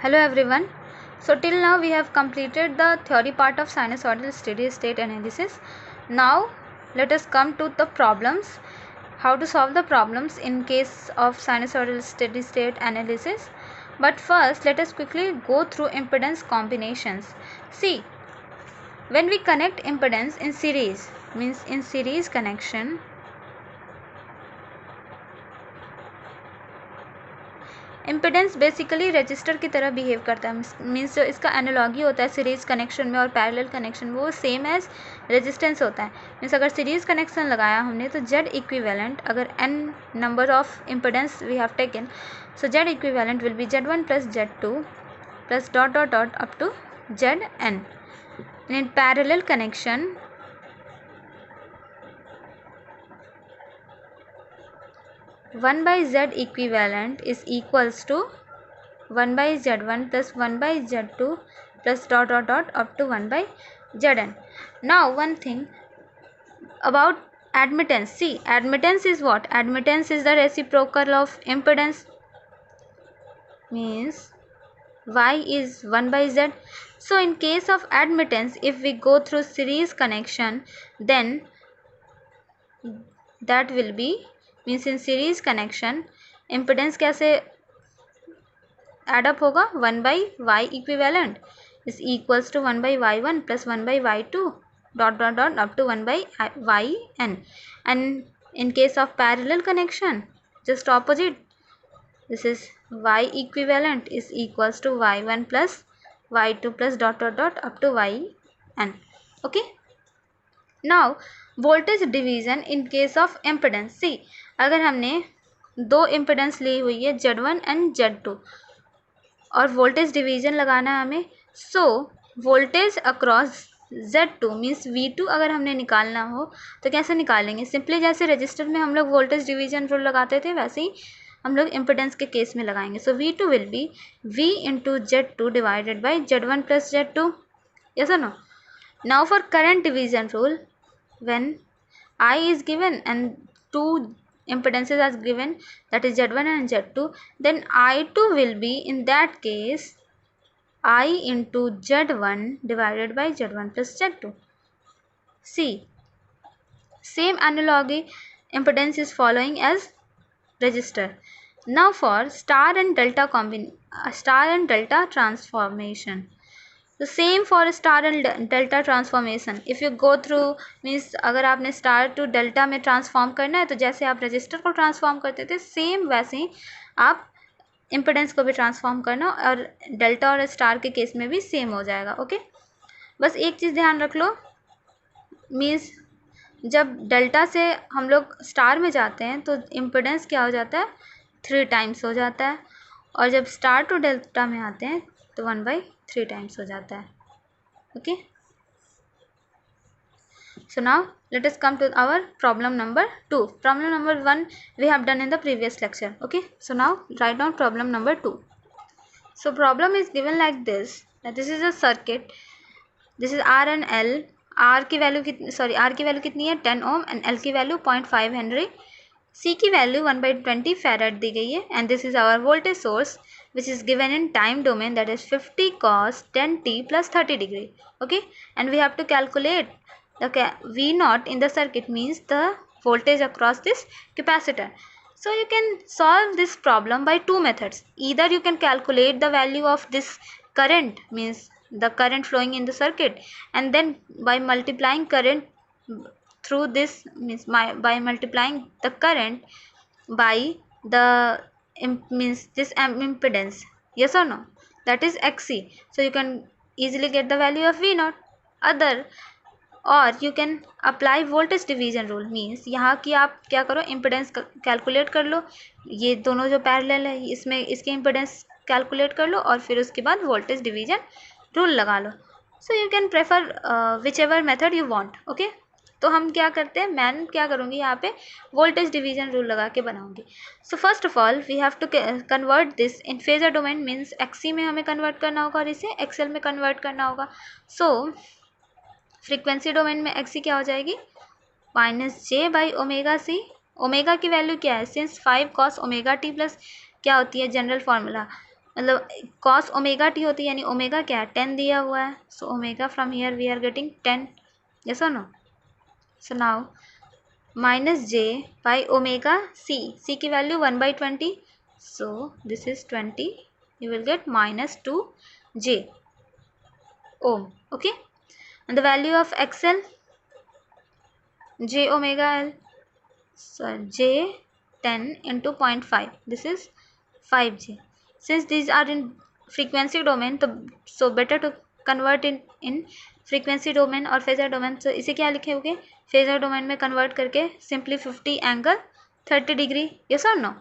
Hello everyone. So till now we have completed the theory part of sinusoidal steady state analysis. Now let us come to the problems. How to solve the problems in case of sinusoidal steady state analysis. But first let us quickly go through impedance combinations. See, when we connect impedance in series, means in series connection, impedance basically register की तरह behave करता है, means जो इसका analogy होता है series connection में और पैरेलल कनेक्शन में वो सेम एज रेजिस्टेंस होता है. मीन्स अगर सीरीज़ कनेक्शन लगाया हमने तो जेड इक्विवेलेंट, अगर N number of impedance we have taken, so Z equivalent will be Z one plus Z two plus dot dot dot up to Z N. In parallel connection 1 by z equivalent is equals to 1 by z1 plus 1 by z2 plus dot dot dot up to 1 by zn. Now one thing about admittance. See, admittance is what? Admittance is the reciprocal of impedance, means y is 1 by z. So in case of admittance, if we go through series connection, then that will be, means in series connection impedance कैसे add up होगा? 1 by Y equivalent is equals to 1 by Y one plus 1 by Y two dot dot dot up to 1 by Y N. And in case of parallel connection just opposite, this is Y equivalent is equals to Y one plus Y two plus dot dot dot up to Y N. Okay, now voltage division in case of impedance. See, अगर हमने दो impedance ली हुई है Z1 and Z2 और voltage division लगाना है हमें, so voltage across Z2 means V2 अगर हमने निकालना हो तो कैसे निकालेंगे? सिंपली जैसे रजिस्टर में हम लोग वोल्टेज डिवीजन रूल लगाते थे वैसे ही हम लोग इम्पिडेंस के केस में लगाएंगे. So V2 will be V into Z2 divided by Z1 plus Z2. Yes और no? Now for current division rule, when I is given and two impedances are given, that is Z1 and Z2, then I2 will be in that case I into Z1 divided by Z1 plus Z2. See, same analogy impedance is following as register. Now for star and delta transformation. The same for star and delta transformation. If you go through, means अगर आपने star to delta में transform करना है तो जैसे आप register को transform करते थे सेम वैसे ही आप इम्पिडेंस को भी ट्रांसफॉर्म करना, और डेल्टा और स्टार के केस में भी सेम हो जाएगा. ओके, बस एक चीज़ ध्यान रख लो, मीन्स जब डेल्टा से हम लोग स्टार में जाते हैं तो इम्पिडेंस क्या हो जाता है? 3 टाइम्स हो जाता है, और जब स्टार टू डेल्टा में आते हैं तो 1/3 टाइम्स हो जाता है. Okay, so now let us come to our problem number 2. Problem number 1 we have done in the previous lecture. Okay, so now write down problem number 2. So problem is given like this, that this is a circuit, this is R and L. R की value कितनी है? 10 ohm, and L की value 0.5 henry. C की value 1/20 farad दी गई है, and this is our voltage source which is given in time domain, that is 50 cos 10t plus 30 degree. Okay, and we have to calculate the V naught in the circuit, means the voltage across this capacitor. So you can solve this problem by two methods. Either you can calculate the value of this current, means the current flowing in the circuit, and then by multiplying current through this, means by multiplying the current by the means this impedance, yes or no, that is Xc. So you can easily get the value of V naught. Other, और you can apply voltage division rule, means यहाँ की आप क्या करो, impedance calculate कर लो, ये दोनों जो पैरेलल है इसमें इसके इम्पिडेंस कैलकुलेट कर लो और फिर उसके बाद वोल्टेज डिवीजन रूल लगा लो. So you can prefer whichever method you want. Okay, तो हम क्या करते हैं, मैं क्या करूँगी यहाँ पे वोल्टेज डिवीजन रूल लगा के बनाऊँगी. So first of all we have to convert this in phasor domain, means एक्सी में हमें कन्वर्ट करना होगा और इसे एक्सएल में कन्वर्ट करना होगा. सो फ्रीक्वेंसी डोमेन में एक्सी क्या हो जाएगी? -j/ओमेगा सी. ओमेगा की वैल्यू क्या है? Since 5 cos omega T plus क्या होती है जनरल फार्मूला, मतलब cos ओमेगा टी होती है, यानी ओमेगा क्या है 10 दिया हुआ है, so omega from here we are getting 10, yes और no. So now minus J by omega C की value 1/20, so this is 20, you will get minus 2 j ohm. Okay, and the value of xl, j omega l, so j 10 into 0.5, this is 5j. Since these are in frequency domain, so better to convert in frequency domain और phasor domain. so इसे क्या लिखेंगे, phasor domain में convert करके simply 50 angle 30 degree, yes or no.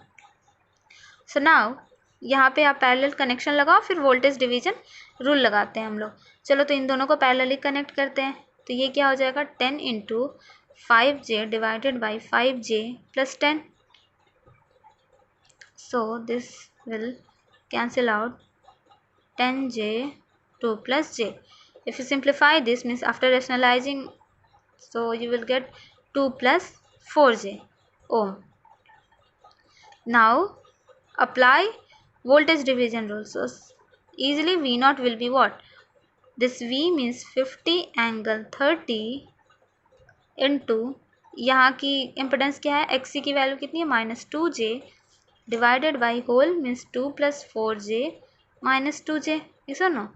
so now यहाँ पे आप parallel connection लगाओ, फिर वोल्टेज डिवीजन रूल लगाते हैं हम लोग. चलो तो इन दोनों को पैरेलली कनेक्ट करते हैं. तो ये क्या हो जाएगा 10 into 5j divided by 5j plus 10. So this will cancel out 10j 2 plus j. If you simplify this, means after rationalizing, so you will get 2 plus 4j ohm. Now apply voltage division rule. So easily V naught will be what? This V means 50 angle 30 into यहाँ की impedance क्या है, XC की value कितनी है -2j divided by whole means 2 plus 4j -2j, yes or no.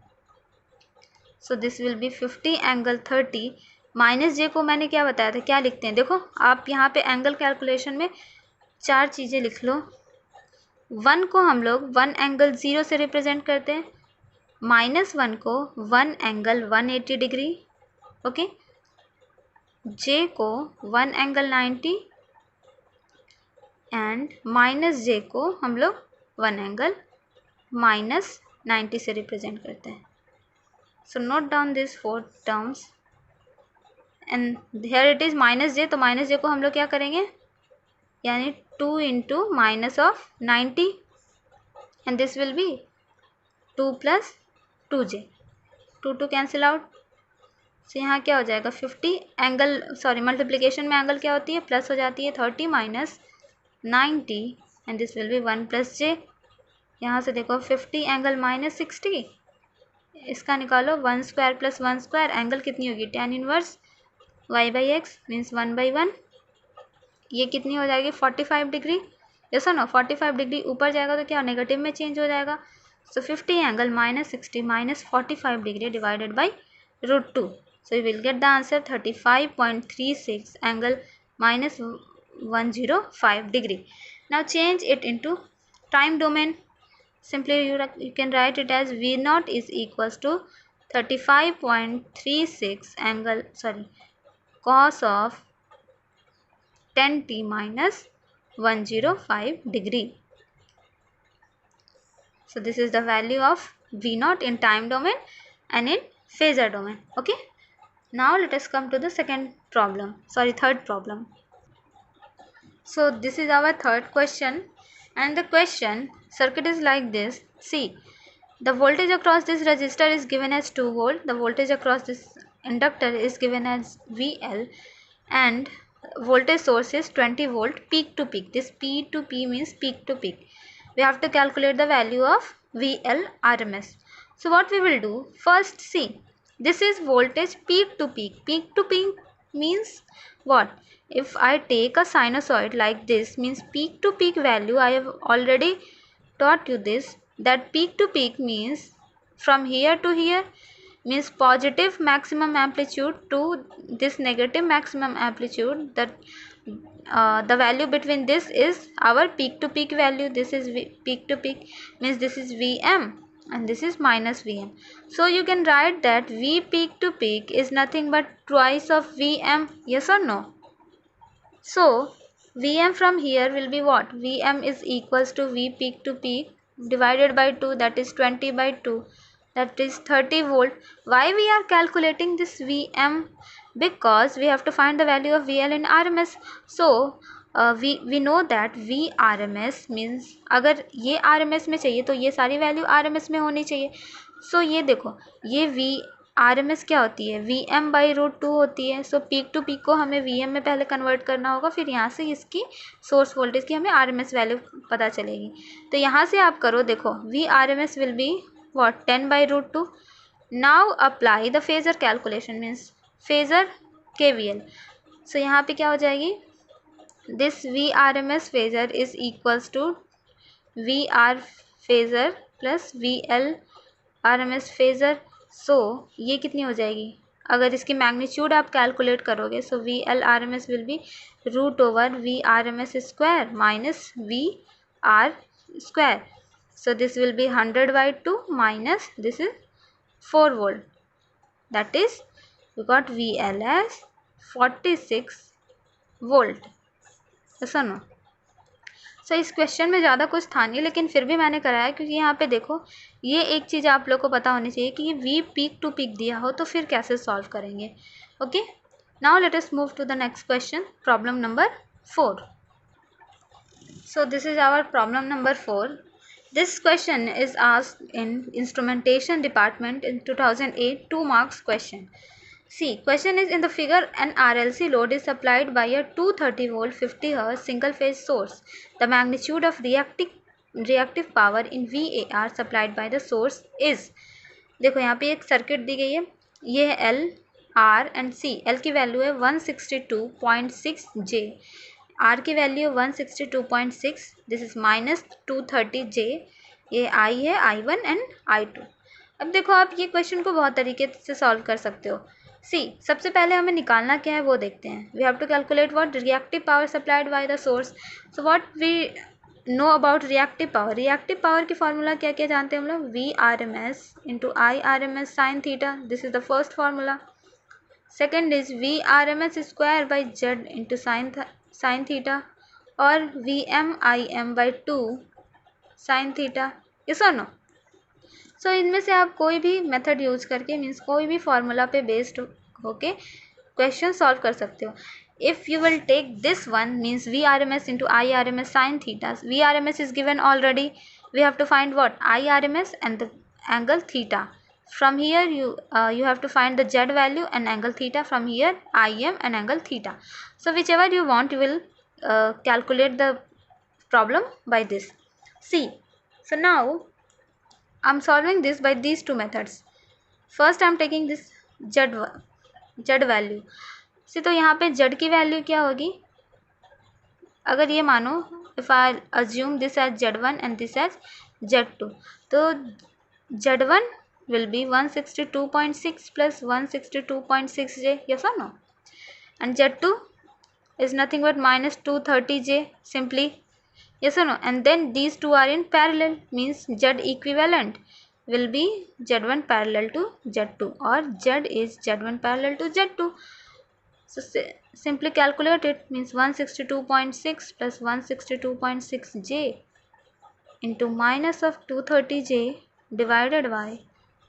So this will be 50 angle 30. Minus J को मैंने क्या बताया था, क्या लिखते हैं, देखो आप यहाँ पे एंगल कैलकुलेशन में 4 चीज़ें लिख लो. 1 को हम लोग 1 एंगल 0 से रिप्रेजेंट करते हैं, -1 को 1 एंगल 180 डिग्री, ओके. जे को 1 एंगल 90 एंड माइनस जे को हम लोग 1 एंगल -90 से रिप्रेजेंट करते हैं. So note down these 4 terms and here it is minus j. तो माइनस जे को हम लोग क्या करेंगे, यानी 2 into minus of 90 and this will be 2 plus 2j. 2 cancel out. So यहाँ क्या हो जाएगा 50 एंगल, सॉरी मल्टीप्लिकेशन में एंगल क्या होती है प्लस हो जाती है, 30 minus 90 and this will be 1 plus j. यहाँ से देखो 50 एंगल -60, इसका निकालो 1 स्क्वायर प्लस 1 स्क्वायर, एंगल कितनी होगी tan inverse y by x means 1/1. ये कितनी हो जाएगी 45 डिग्री, जैसा ना 45 डिग्री ऊपर जाएगा तो क्या नेगेटिव में चेंज हो जाएगा. सो 50 angle -60 minus 45 degree divided by √2. So you will get the answer 35.36 angle -105 degree. Now change it into time domain. Simply you can write it as V naught is equals to 35.36 angle, sorry, cos of 10t minus 105 degree. So this is the value of V naught in time domain and in phasor domain. Okay. Now let us come to the third problem. So this is our third question, and the question circuit is like this. See, the voltage across this resistor is given as 2 volt, the voltage across this inductor is given as VL, and voltage source is 20 volt peak to peak. This P to P means peak to peak. We have to calculate the value of VL RMS. So what we will do, first see, this is voltage peak to peak. Peak to peak means what? If I take a sinusoid like this, means peak to peak value, I have already taught you this, that peak to peak means from here to here, means positive maximum amplitude to this negative maximum amplitude, that the value between this is our peak to peak value. This is peak to peak, means this is Vm and this is minus Vm. So you can write that V peak to peak is nothing but twice of Vm, yes or no. So Vm from here will be what? Vm is equals to V peak to peak divided by 2, that is 20 by 2, that is 30 volt. Why we are calculating this Vm? Because we have to find the value of VL in RMS. So we know that V RMS means अगर ये RMS में चाहिए तो ये सारी value RMS में होनी चाहिए. So ये देखो, ये V RMS क्या होती है, VM/√2 होती है। सो पीक टू पीक को हमें VM में पहले कन्वर्ट करना होगा, फिर यहाँ से इसकी सोर्स वोल्टेज की हमें RMS वैल्यू पता चलेगी। तो यहाँ से आप करो, देखो VRMS will be what 10/√2। Now apply the phasor calculation means phasor KVL। So यहाँ पे क्या हो जाएगी, this VRMS phasor is equals to VR phasor plus VL RMS phasor. So ये कितनी हो जाएगी, अगर इसकी मैग्नीट्यूड आप कैलकुलेट करोगे, सो VL RMS will be √over VRMS square minus VR square. So this will B 100/2 minus this is 4 volt, that is we got VL as 46 volt। ऐसा ना। सो इस क्वेश्चन में ज़्यादा कुछ था नहीं, लेकिन फिर भी मैंने कराया क्योंकि यहाँ पे देखो ये एक चीज़ आप लोग को पता होनी चाहिए कि ये V पीक टू पीक दिया हो तो फिर कैसे सॉल्व करेंगे। Okay, now let us move to the next question, problem number 4। So this is our problem number 4। This question is asked in instrumentation department in 2008, 2 marks question. See, question is, in the figure an RLC load is supplied by a 230 volt 50 Hz single phase source. The magnitude of reactive power in VAR supplied by the source is। देखो यहाँ पे एक circuit दी गई है, ये है L, R and C। L की value है 162.6 J, R की value 162.6, this is minus 230 J, ये I है I1 एंड I2। अब देखो आप ये क्वेश्चन को बहुत तरीके से सॉल्व कर सकते हो। सी, सबसे पहले हमें निकालना क्या है वो देखते हैं। We have to calculate what reactive power supplied by the source. So what we know about reactive power. Reactive power की फॉर्मूला क्या क्या जानते हैं हम लोग, VRMS into IRMS sine theta, this is the first formula. Second is VRMS square by Z into sine theta, और VMIM/2 sine theta, yes और no. So इनमें से आप कोई भी मेथड यूज करके मीन्स कोई भी फार्मूला पे बेस्ड होके क्वेश्चन सॉल्व कर सकते हो। If you will take this one means VRMS into IRMS sine theta, VRMS is given already, we have to find what IRMS and the angle theta. From here you have to find the Z value and angle theta, from here IM and angle theta. So whichever you want you will calculate the problem by this. See, so now I'm solving this by these two methods. First I'm taking this Z value. See, तो यहाँ पे Z की value क्या होगी, अगर ये मानो if I assume this as Z1 and this as Z2, तो Z1 will be 162.6 plus 162.6 J, yes or no, and Z2 is nothing but minus 230 J simply, yes or no, and then these two are in parallel means Z equivalent will be Z1 parallel to Z2 or Z is Z1 parallel to Z2. So simply calculate it, means 162.6 plus 162.6 J into minus of 230 J divided by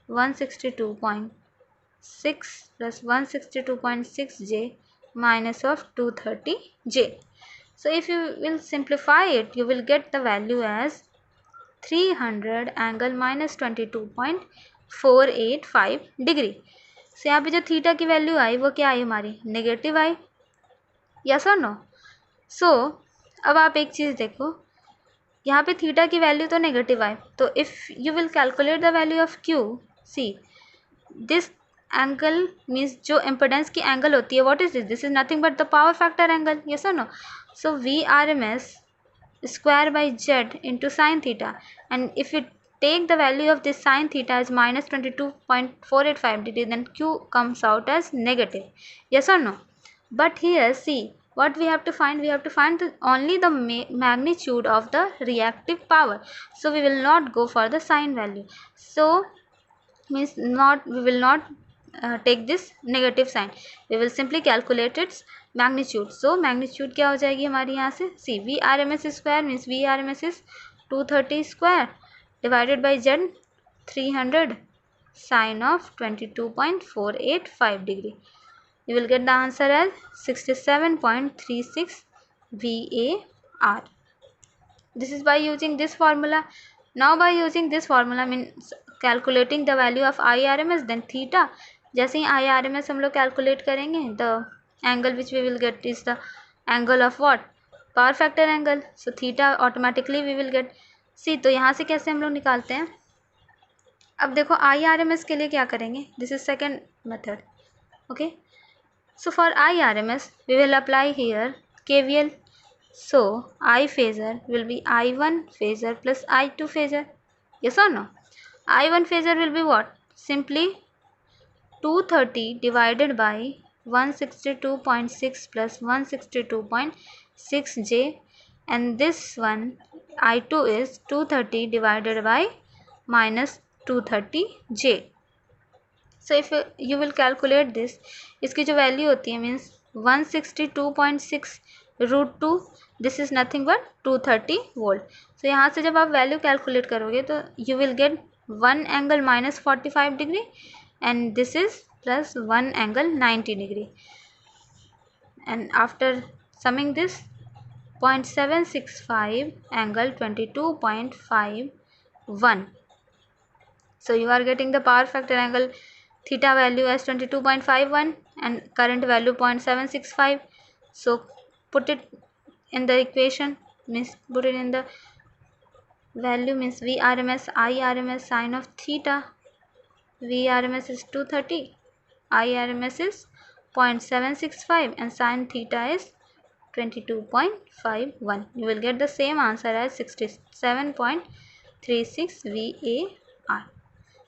162.6 plus 162.6 J minus of 230 J. So if you will simplify it, you will get the value as 300 angle minus 22.485 degree. सो यहाँ पे जो theta की value आई वो क्या आई हमारी, negative आई, yes और no. सो अब आप एक चीज़ देखो, यहाँ पे थीटा की वैल्यू तो नेगेटिव आई, तो if you will calculate the value of Q, see this angle means जो इम्पिडेंस की एंगल होती है, what is this, this is nothing but the power factor angle, yes और no. So VRMS square by Z into sin theta, and if you take the value of this sin theta as minus 22.485 degree, then Q comes out as negative, yes or no. But here see what we have to find, we have to find only the magnitude of the reactive power, so we will not go for the sign value, so means not, we will not take this negative sign, we will simply calculate its magnitude. So magnitude क्या हो जाएगी हमारी यहाँ से, see VRMS square means VRMS is 230 square divided by Z 300 sine of 22.485 degree, you will get the answer as 67.36 VAR. This is by using this formula. Now by using this formula means calculating the value of IRMS, then theta, जैसे ही IRMS हम लोग calculate करेंगे, the angle which we will get is the angle of what, power factor angle, so theta automatically we will get see. तो यहाँ से कैसे हम लोग निकालते हैं, अब देखो IRMS के लिए क्या करेंगे, this is second method, okay. So for IRMS, we will apply here KVL. So I phasor will be I1 phasor plus I2 phasor. Yes or no? I1 phasor will be what? Simply 230 divided by 162.6 plus 162.6 J, and this one I2 is 230 divided by minus 230 J. So if you will calculate this, इसकी जो value होती है means 162.6 root two, this is nothing but 230 volt. So यहाँ से जब आप value calculate करोगे तो you will get 1 angle minus 45 degree and this is plus 1 angle 90 degree, and after summing this 0.765 angle 22.51. So you are getting the power factor angle theta value as 22.51 and current value 0.765. So put it in the equation, means put it in the value, means VRMS IRMS sine of theta, VRMS is 230, IRMS is 0.765 and sine theta is 22.51. You will get the same answer as 67.36 VAR.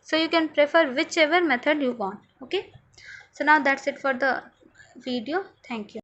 So you can prefer whichever method you want, okay. So now that's it for the video. Thank you.